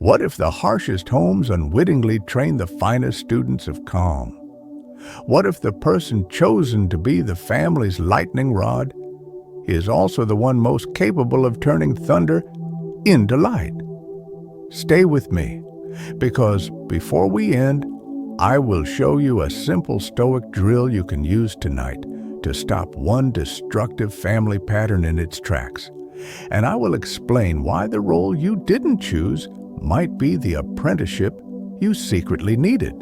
What if the harshest homes unwittingly train the finest students of calm? What if the person chosen to be the family's lightning rod is also the one most capable of turning thunder into light? Stay with me, because before we end, I will show you a simple Stoic drill you can use tonight to stop one destructive family pattern in its tracks. And I will explain why the role you didn't choose might be the apprenticeship you secretly needed.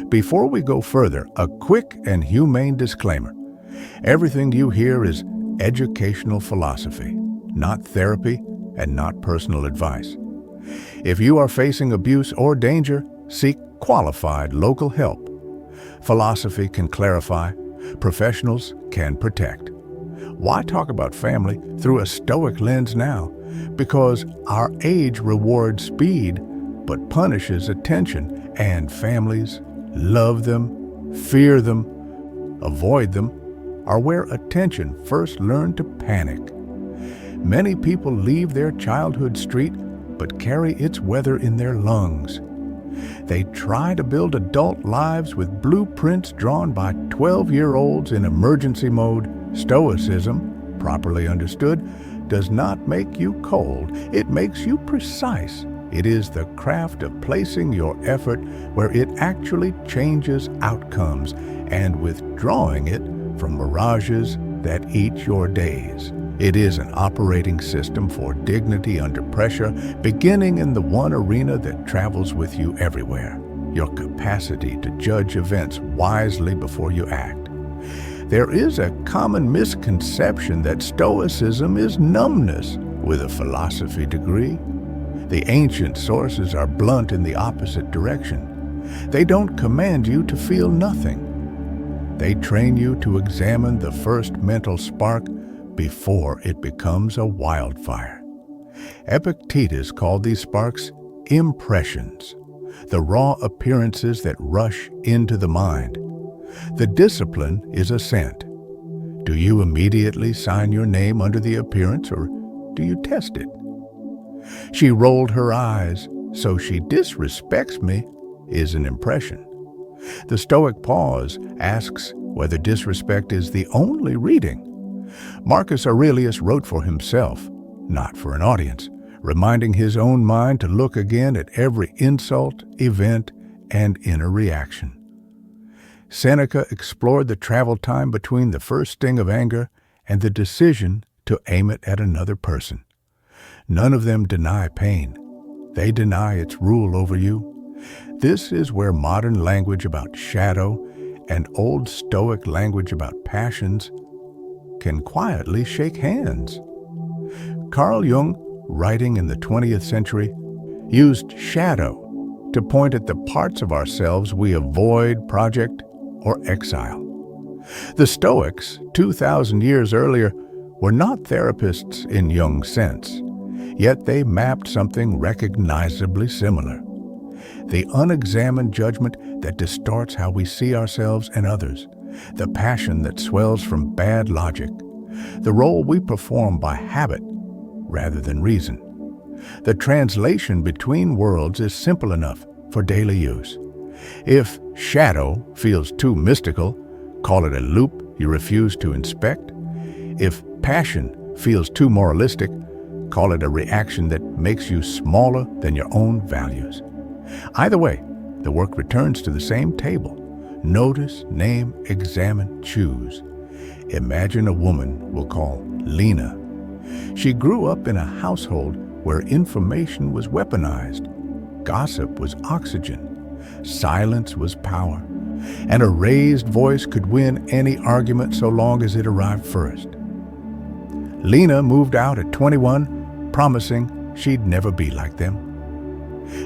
Before we go further, a quick and humane disclaimer. Everything you hear is educational philosophy, not therapy and not personal advice. If you are facing abuse or danger, seek qualified local help. Philosophy can clarify, professionals can protect. Why talk about family through a Stoic lens now? Because our age rewards speed but punishes attention, and families, love them, fear them, avoid them, are where attention first learned to panic. Many people leave their childhood street but carry its weather in their lungs. They try to build adult lives with blueprints drawn by 12-year-olds in emergency mode. Stoicism, properly understood, does not make you cold. It makes you precise. It is the craft of placing your effort where it actually changes outcomes and withdrawing it from mirages that eat your days. It is an operating system for dignity under pressure, beginning in the one arena that travels with you everywhere: your capacity to judge events wisely before you act. There is a common misconception that Stoicism is numbness with a philosophy degree. The ancient sources are blunt in the opposite direction. They don't command you to feel nothing. They train you to examine the first mental spark before it becomes a wildfire. Epictetus called these sparks impressions, the raw appearances that rush into the mind. The discipline is assent. Do you immediately sign your name under the appearance, or do you test it? She rolled her eyes, so she disrespects me, is an impression. The Stoic pause asks whether disrespect is the only reading. Marcus Aurelius wrote for himself, not for an audience, reminding his own mind to look again at every insult, event, and inner reaction. Seneca explored the travel time between the first sting of anger and the decision to aim it at another person. None of them deny pain. They deny its rule over you. This is where modern language about shadow and old Stoic language about passions can quietly shake hands. Carl Jung, writing in the 20th century, used shadow to point at the parts of ourselves we avoid, project, or exile. The Stoics, 2,000 years earlier, were not therapists in Jung's sense, yet they mapped something recognizably similar: the unexamined judgment that distorts how we see ourselves and others, the passion that swells from bad logic, the role we perform by habit rather than reason. The translation between worlds is simple enough for daily use. If shadow feels too mystical, call it a loop you refuse to inspect. If passion feels too moralistic, call it a reaction that makes you smaller than your own values. Either way, the work returns to the same table. Notice, name, examine, choose. Imagine a woman we'll call Lena. She grew up in a household where information was weaponized. Gossip was oxygen. Silence was power. And a raised voice could win any argument so long as it arrived first. Lena moved out at 21, promising she'd never be like them.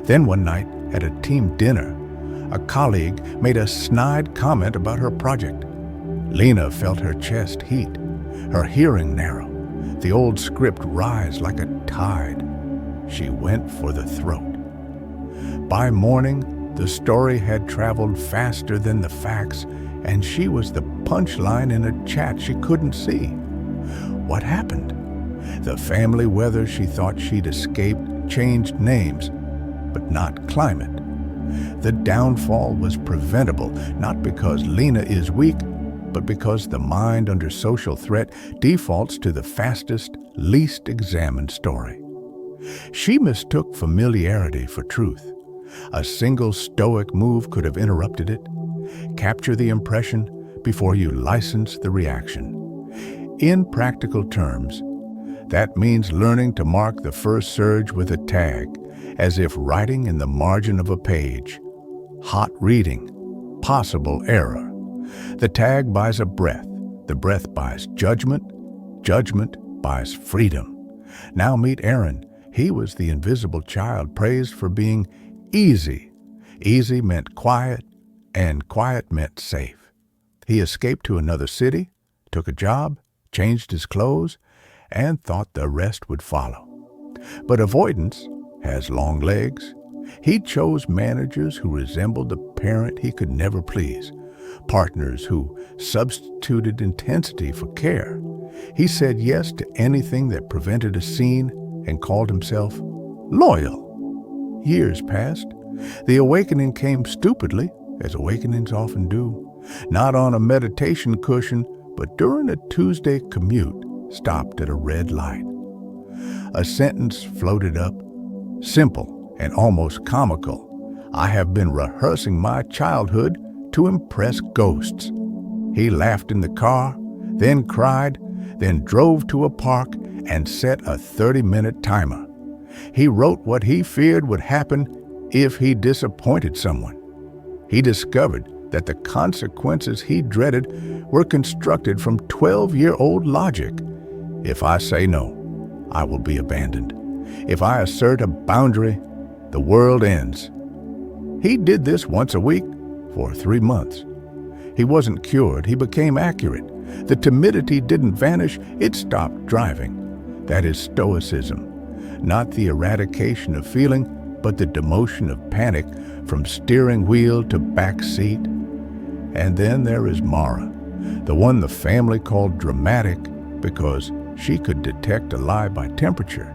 Then one night at a team dinner, a colleague made a snide comment about her project. Lena felt her chest heat, her hearing narrow, the old script rise like a tide. She went for the throat. By morning, the story had traveled faster than the facts, and she was the punchline in a chat she couldn't see. What happened? The family weather she thought she'd escaped changed names, but not climate. The downfall was preventable, not because Lena is weak, but because the mind under social threat defaults to the fastest, least examined story. She mistook familiarity for truth. A single Stoic move could have interrupted it. Capture the impression before you license the reaction. In practical terms, that means learning to mark the first surge with a tag, as if writing in the margin of a page. Hot reading, possible error. The tag buys a breath. The breath buys judgment. Judgment buys freedom. Now meet Aaron. He was the invisible child praised for being easy. Easy meant quiet, and quiet meant safe. He escaped to another city, took a job, changed his clothes, and thought the rest would follow. But avoidance has long legs. He chose managers who resembled the parent he could never please, partners who substituted intensity for care. He said yes to anything that prevented a scene and called himself loyal. Years passed. The awakening came stupidly, as awakenings often do, not on a meditation cushion, but during a Tuesday commute stopped at a red light. A sentence floated up, simple and almost comical. I have been rehearsing my childhood to impress ghosts. He laughed in the car, then cried, then drove to a park and set a 30-minute timer. He wrote what he feared would happen if he disappointed someone. He discovered that the consequences he dreaded were constructed from 12-year-old logic. If I say no, I will be abandoned. If I assert a boundary, the world ends. He did this once a week for 3 months. He wasn't cured, he became accurate. The timidity didn't vanish, it stopped driving. That is Stoicism. Not the eradication of feeling, but the demotion of panic from steering wheel to back seat. And then there is Mara, the one the family called dramatic because she could detect a lie by temperature.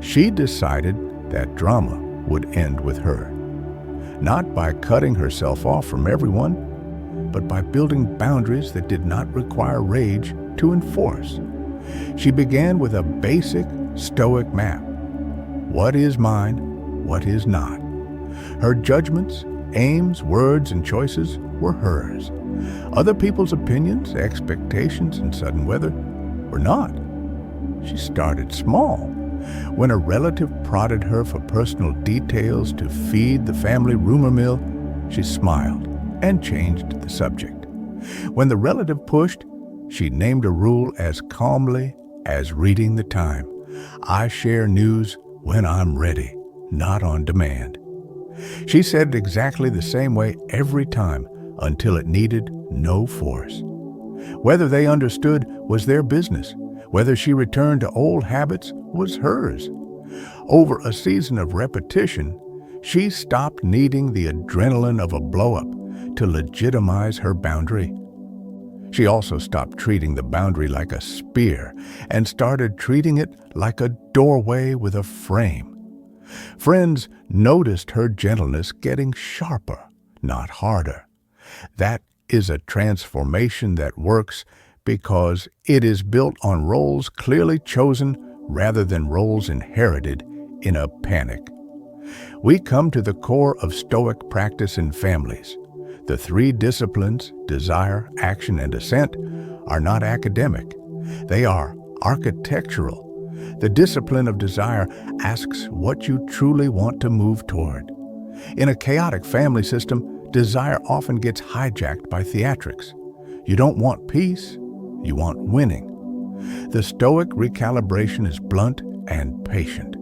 She decided that drama would end with her. Not by cutting herself off from everyone, but by building boundaries that did not require rage to enforce. She began with a basic Stoic map. What is mine? What is not? Her judgments, aims, words, and choices were hers. Other people's opinions, expectations, and sudden weather were not. She started small. When a relative prodded her for personal details to feed the family rumor mill, she smiled and changed the subject. When the relative pushed, she named a rule as calmly as reading the time. I share news when I'm ready, not on demand. She said it exactly the same way every time until it needed no force. Whether they understood was their business. Whether she returned to old habits was hers. Over a season of repetition, she stopped needing the adrenaline of a blow-up to legitimize her boundary. She also stopped treating the boundary like a spear and started treating it like a doorway with a frame. Friends noticed her gentleness getting sharper, not harder. That is a transformation that works because it is built on roles clearly chosen rather than roles inherited in a panic. We come to the core of Stoic practice in families. The 3 disciplines, desire, action, and assent, are not academic. They are architectural. The discipline of desire asks what you truly want to move toward. In a chaotic family system, desire often gets hijacked by theatrics. You don't want peace, you want winning. The Stoic recalibration is blunt and patient.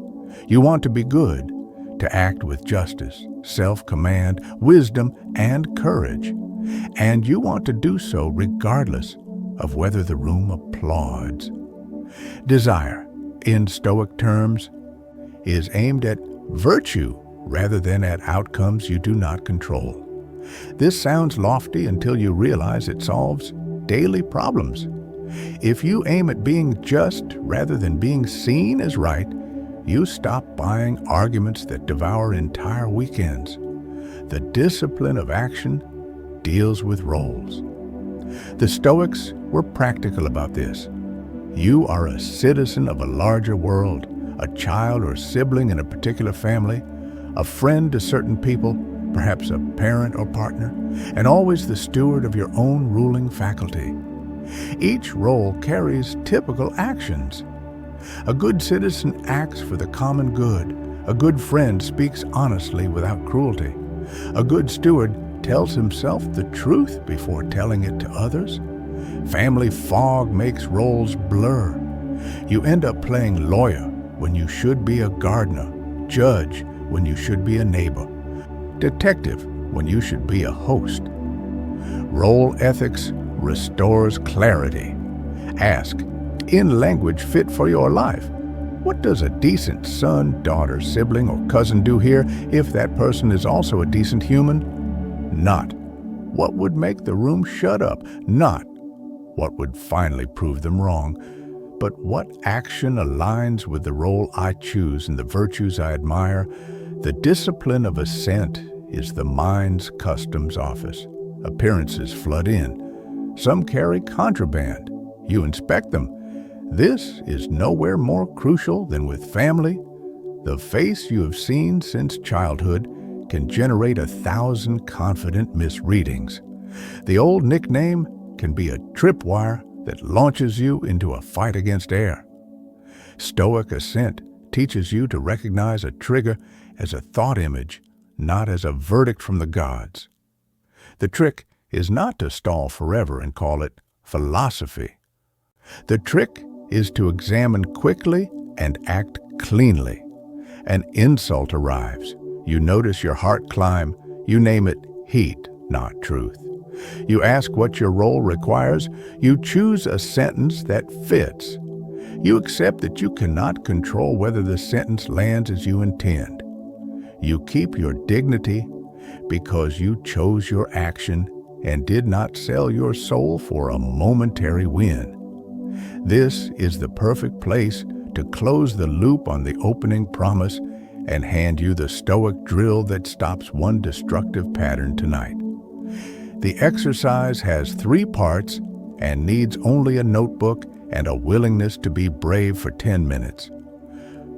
You want to be good, to act with justice, self-command, wisdom, and courage. And you want to do so regardless of whether the room applauds. Desire, in Stoic terms, is aimed at virtue rather than at outcomes you do not control. This sounds lofty until you realize it solves daily problems. If you aim at being just rather than being seen as right, you stop buying arguments that devour entire weekends. The discipline of action deals with roles. The Stoics were practical about this. You are a citizen of a larger world, a child or sibling in a particular family, a friend to certain people, perhaps a parent or partner, and always the steward of your own ruling faculty. Each role carries typical actions. A good citizen acts for the common good. A good friend speaks honestly without cruelty. A good steward tells himself the truth before telling it to others. Family fog makes roles blur. You end up playing lawyer when you should be a gardener, judge when you should be a neighbor, detective when you should be a host. Role ethics restores clarity. Ask, in language fit for your life, what does a decent son, daughter, sibling, or cousin do here if that person is also a decent human? Not, what would make the room shut up? Not, what would finally prove them wrong? But what action aligns with the role I choose and the virtues I admire? The discipline of assent is the mind's customs office. Appearances flood in. Some carry contraband. You inspect them. This is nowhere more crucial than with family. The face you have seen since childhood can generate 1,000 confident misreadings. The old nickname can be a tripwire that launches you into a fight against air. Stoic assent teaches you to recognize a trigger as a thought image, not as a verdict from the gods. The trick is not to stall forever and call it philosophy. The trick is to examine quickly and act cleanly. An insult arrives. You notice your heart climb. You name it heat, not truth. You ask what your role requires. You choose a sentence that fits. You accept that you cannot control whether the sentence lands as you intend. You keep your dignity because you chose your action and did not sell your soul for a momentary win. This is the perfect place to close the loop on the opening promise and hand you the Stoic drill that stops one destructive pattern tonight. The exercise has 3 parts and needs only a notebook and a willingness to be brave for 10 minutes.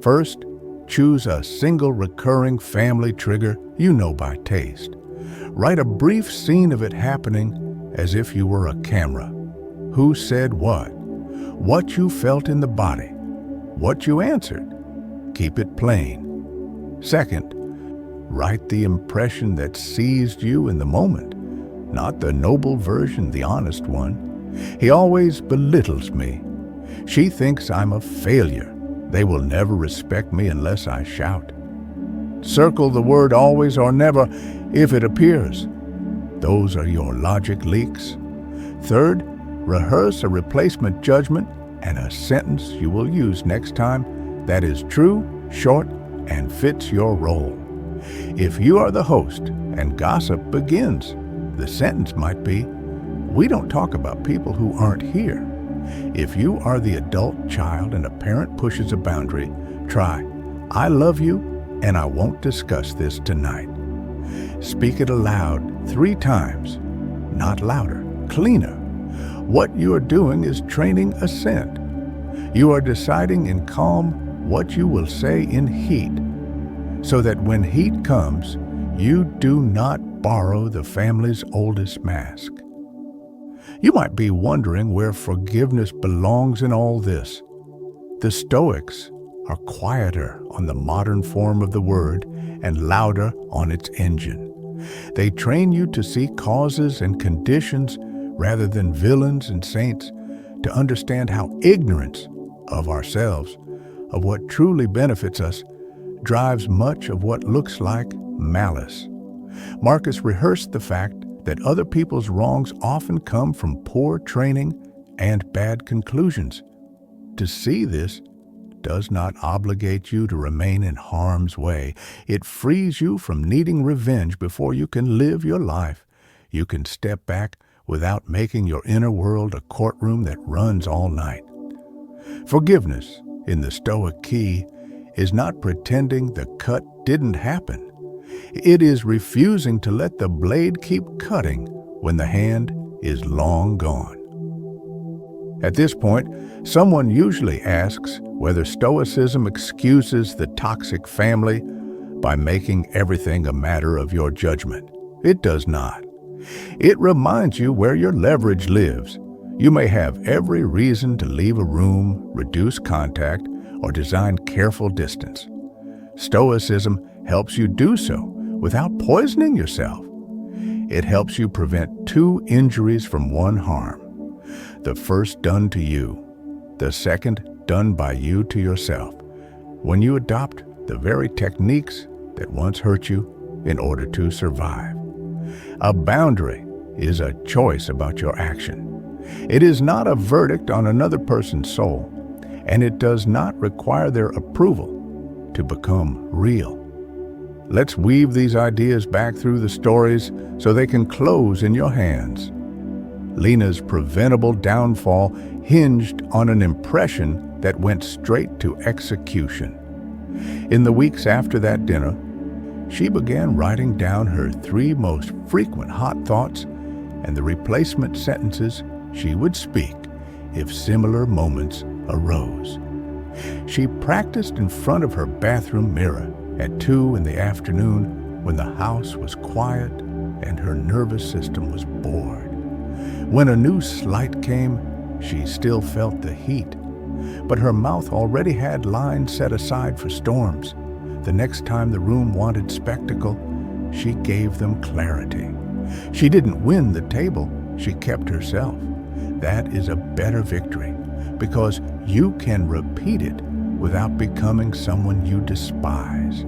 First, choose a single recurring family trigger you know by taste. Write a brief scene of it happening as if you were a camera. Who said what? What you felt in the body. What you answered. Keep it plain. Second, write the impression that seized you in the moment, not the noble version, the honest one. He always belittles me. She thinks I'm a failure. They will never respect me unless I shout. Circle the word always or never if it appears. Those are your logic leaks. Third, rehearse a replacement judgment and a sentence you will use next time that is true, short, and fits your role. If you are the host and gossip begins, the sentence might be, "We don't talk about people who aren't here." If you are the adult child and a parent pushes a boundary, try, "I love you and I won't discuss this tonight." Speak it aloud 3 times, not louder, cleaner. What you are doing is training assent. You are deciding in calm what you will say in heat, so that when heat comes, you do not borrow the family's oldest mask. You might be wondering where forgiveness belongs in all this. The Stoics are quieter on the modern form of the word and louder on its engine. They train you to see causes and conditions rather than villains and saints, to understand how ignorance of ourselves, of what truly benefits us, drives much of what looks like malice. Marcus rehearsed the fact that other people's wrongs often come from poor training and bad conclusions. To see this does not obligate you to remain in harm's way. It frees you from needing revenge before you can live your life. You can step back without making your inner world a courtroom that runs all night. Forgiveness, in the Stoic key, is not pretending the cut didn't happen. It is refusing to let the blade keep cutting when the hand is long gone. At this point, someone usually asks whether Stoicism excuses the toxic family by making everything a matter of your judgment. It does not. It reminds you where your leverage lives. You may have every reason to leave a room, reduce contact, or design careful distance. Stoicism helps you do so without poisoning yourself. It helps you prevent 2 injuries from 1 harm. The first done to you, the second done by you to yourself, when you adopt the very techniques that once hurt you in order to survive. A boundary is a choice about your action. It is not a verdict on another person's soul, and it does not require their approval to become real. Let's weave these ideas back through the stories so they can close in your hands. Lena's preventable downfall hinged on an impression that went straight to execution. In the weeks after that dinner, she began writing down her 3 most frequent hot thoughts and the replacement sentences she would speak if similar moments arose. She practiced in front of her bathroom mirror at 2 in the afternoon when the house was quiet and her nervous system was bored. When a new slight came, she still felt the heat, but her mouth already had lines set aside for storms. The next time the room wanted spectacle, she gave them clarity. She didn't win the table, she kept herself. That is a better victory, because you can repeat it without becoming someone you despise.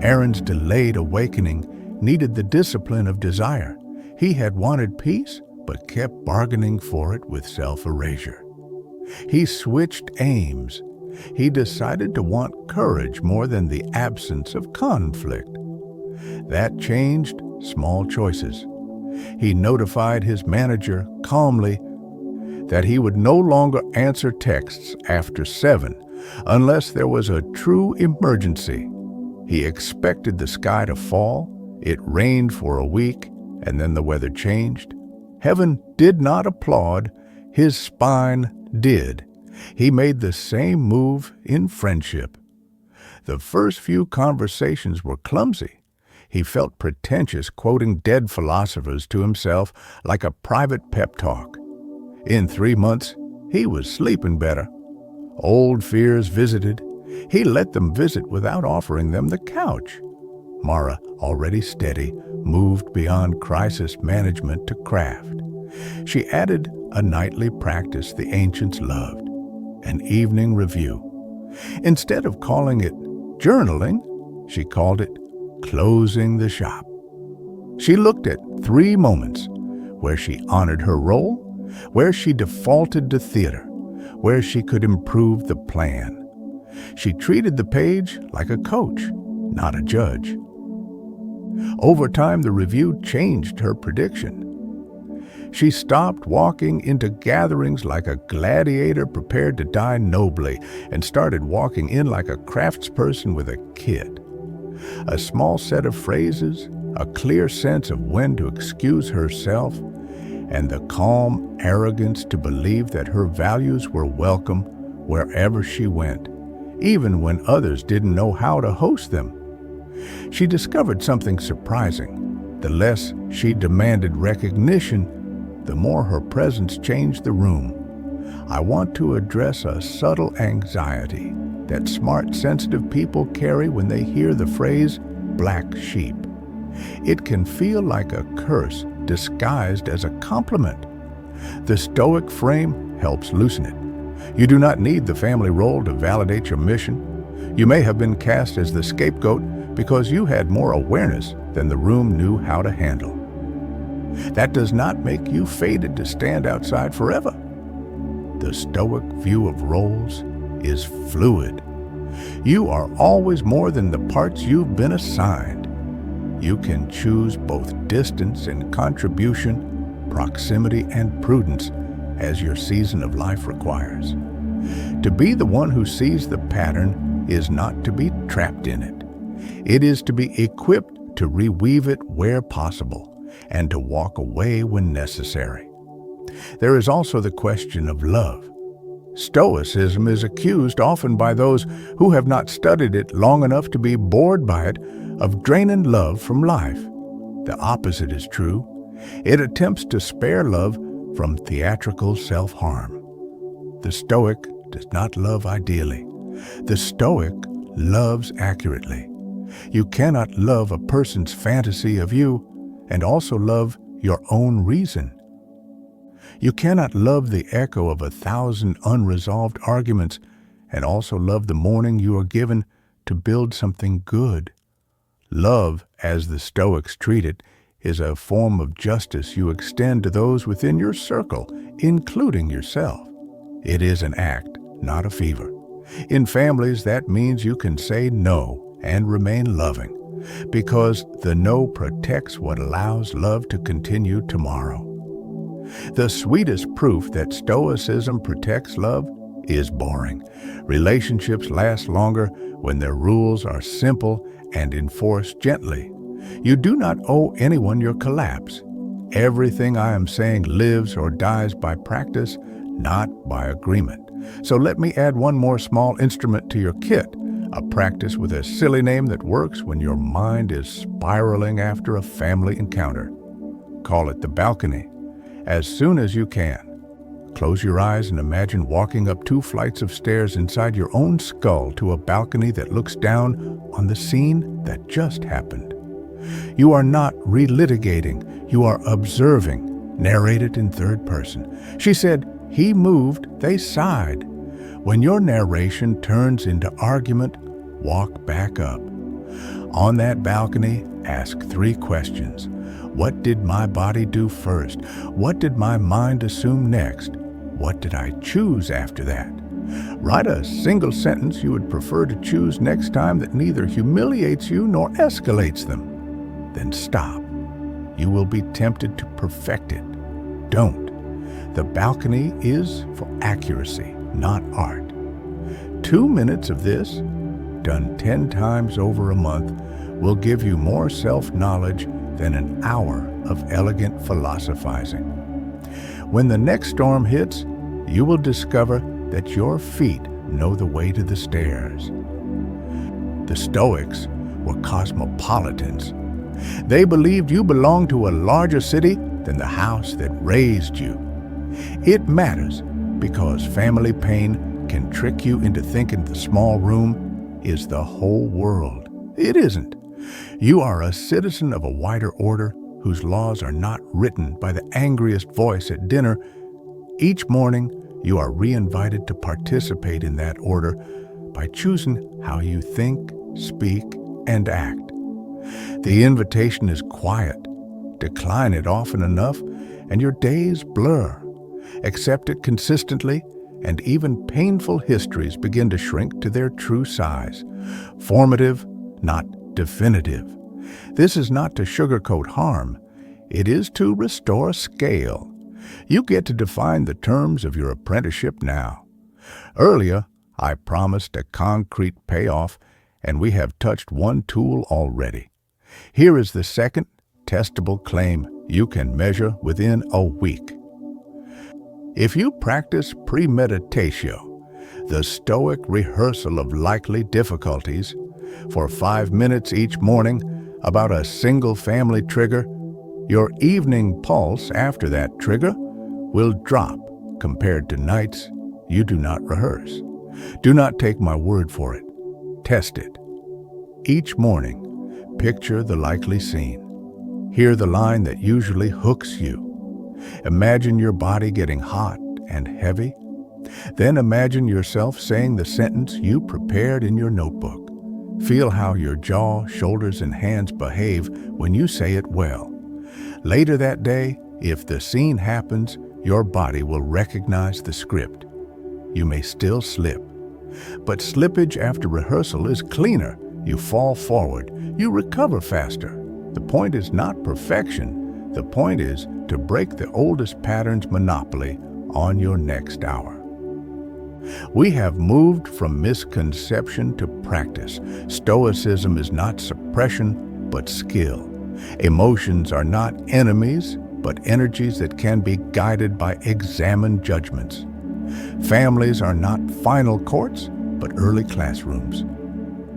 Aaron's delayed awakening needed the discipline of desire. He had wanted peace, but kept bargaining for it with self-erasure. He switched aims. He decided to want courage more than the absence of conflict. That changed small choices. He notified his manager calmly that he would no longer answer texts after 7 unless there was a true emergency. He expected the sky to fall. It rained for a week, and then the weather changed. Heaven did not applaud. His spine did. He made the same move in friendship. The first few conversations were clumsy. He felt pretentious, quoting dead philosophers to himself like a private pep talk. In 3 months, he was sleeping better. Old fears visited. He let them visit without offering them the couch. Mara, already steady, moved beyond crisis management to craft. She added a nightly practice the ancients loved, an evening review. Instead of calling it journaling, she called it closing the shop. She looked at 3 moments where she honored her role, where she defaulted to theater, where she could improve the plan. She treated the page like a coach, not a judge. Over time, the review changed her prediction. She stopped walking into gatherings like a gladiator prepared to die nobly and started walking in like a craftsperson with a kit. A small set of phrases, a clear sense of when to excuse herself, and the calm arrogance to believe that her values were welcome wherever she went, even when others didn't know how to host them. She discovered something surprising. The less she demanded recognition, the more her presence changed the room. I want to address a subtle anxiety that smart, sensitive people carry when they hear the phrase black sheep. It can feel like a curse disguised as a compliment. The Stoic frame helps loosen it. You do not need the family role to validate your mission. You may have been cast as the scapegoat because you had more awareness than the room knew how to handle. That does not make you fated to stand outside forever. The Stoic view of roles is fluid. You are always more than the parts you've been assigned. You can choose both distance and contribution, proximity and prudence as your season of life requires. To be the one who sees the pattern is not to be trapped in it. It is to be equipped to reweave it where possible and to walk away when necessary. There is also the question of love. Stoicism is accused often by those who have not studied it long enough to be bored by it of draining love from life. The opposite is true. It attempts to spare love from theatrical self-harm. The Stoic does not love ideally. The Stoic loves accurately. You cannot love a person's fantasy of you and also love your own reason. You cannot love the echo of 1,000 unresolved arguments and also love the morning you are given to build something good. Love, as the Stoics treat it, is a form of justice you extend to those within your circle, including yourself. It is an act, not a fever. In families, that means you can say no and remain loving, because the no protects what allows love to continue tomorrow. The sweetest proof that Stoicism protects love is boring. Relationships last longer when their rules are simple and enforced gently. You do not owe anyone your collapse. Everything I am saying lives or dies by practice, not by agreement. So let me add one more small instrument to your kit, a practice with a silly name that works when your mind is spiraling after a family encounter. Call it the balcony. As soon as you can, close your eyes and imagine walking up 2 flights of stairs inside your own skull to a balcony that looks down on the scene that just happened. You are not relitigating, you are observing, narrated in third person. She said, "He moved, they sighed." When your narration turns into argument, walk back up. On that balcony, ask 3 questions. What did my body do first? What did my mind assume next? What did I choose after that? Write a single sentence you would prefer to choose next time that neither humiliates you nor escalates them. Then stop. You will be tempted to perfect it. Don't. The balcony is for accuracy, not art. 2 minutes of this, done 10 times over a month, will give you more self-knowledge than an hour of elegant philosophizing. When the next storm hits, you will discover that your feet know the way to the stairs. The Stoics were cosmopolitans. They believed you belonged to a larger city than the house that raised you. It matters because family pain can trick you into thinking the small room is the whole world. It isn't. You are a citizen of a wider order whose laws are not written by the angriest voice at dinner. Each morning, you are re-invited to participate in that order by choosing how you think, speak, and act. The invitation is quiet. Decline it often enough, and your days blur. Accept it consistently, and even painful histories begin to shrink to their true size. Formative, not definitive. This is not to sugarcoat harm. It is to restore scale. You get to define the terms of your apprenticeship now. Earlier, I promised a concrete payoff, and we have touched one tool already. Here is the second testable claim you can measure within a week. If you practice premeditatio, the Stoic rehearsal of likely difficulties, for 5 minutes each morning about a single family trigger, your evening pulse after that trigger will drop compared to nights you do not rehearse. Do not take my word for it. Test it. Each morning, picture the likely scene. Hear the line that usually hooks you. Imagine your body getting hot and heavy. Then imagine yourself saying the sentence you prepared in your notebook. Feel how your jaw, shoulders, and hands behave when you say it well. Later that day, if the scene happens, your body will recognize the script. You may still slip, but slippage after rehearsal is cleaner. You fall forward, you recover faster. The point is not perfection. The point is to break the oldest pattern's monopoly on your next hour. We have moved from misconception to practice. Stoicism is not suppression, but skill. Emotions are not enemies, but energies that can be guided by examined judgments. Families are not final courts, but early classrooms.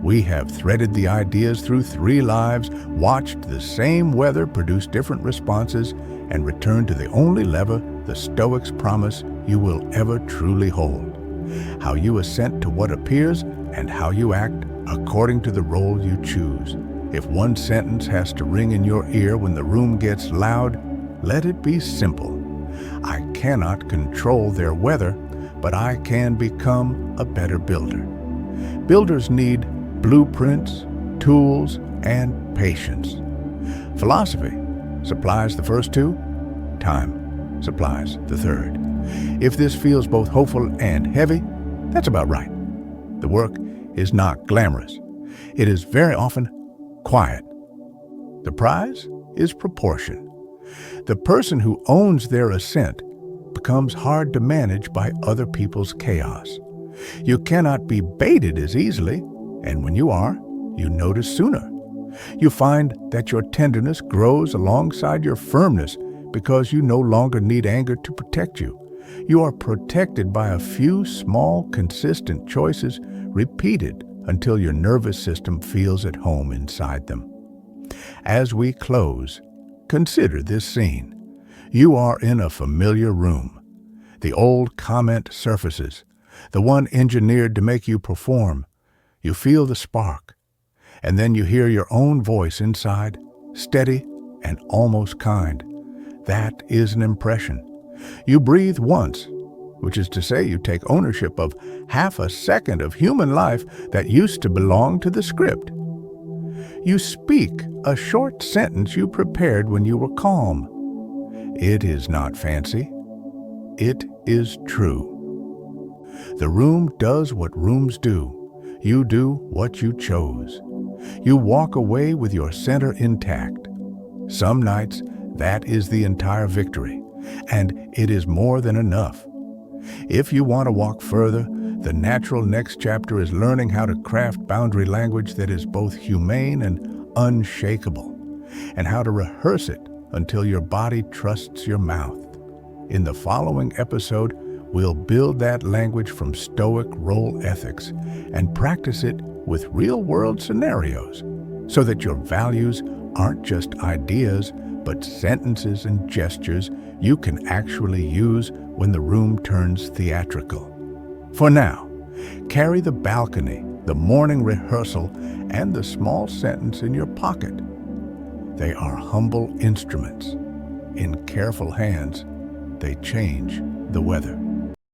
We have threaded the ideas through 3 lives, watched the same weather produce different responses, and returned to the only lever the Stoics promise you will ever truly hold: how you assent to what appears and how you act according to the role you choose. If one sentence has to ring in your ear when the room gets loud, let it be simple. I cannot control their weather, but I can become a better builder. Builders need blueprints, tools, and patience. Philosophy supplies the first 2. Time supplies the third. If this feels both hopeful and heavy, that's about right. The work is not glamorous. It is very often quiet. The prize is proportion. The person who owns their ascent becomes hard to manage by other people's chaos. You cannot be baited as easily, and when you are, you notice sooner. You find that your tenderness grows alongside your firmness because you no longer need anger to protect you. You are protected by a few small, consistent choices repeated until your nervous system feels at home inside them. As we close, consider this scene. You are in a familiar room. The old comment surfaces, the one engineered to make you perform. You feel the spark, and then you hear your own voice inside, steady and almost kind. That is an impression. You breathe once, which is to say you take ownership of half a second of human life that used to belong to the script. You speak a short sentence you prepared when you were calm. It is not fancy. It is true. The room does what rooms do. You do what you chose. You walk away with your center intact. Some nights, that is the entire victory, and it is more than enough. If you want to walk further, the natural next chapter is learning how to craft boundary language that is both humane and unshakable, and how to rehearse it until your body trusts your mouth. In the following episode, we'll build that language from Stoic role ethics and practice it with real-world scenarios so that your values aren't just ideas, but sentences and gestures you can actually use when the room turns theatrical. For now, carry the balcony, the morning rehearsal, and the small sentence in your pocket. They are humble instruments. In careful hands, they change the weather.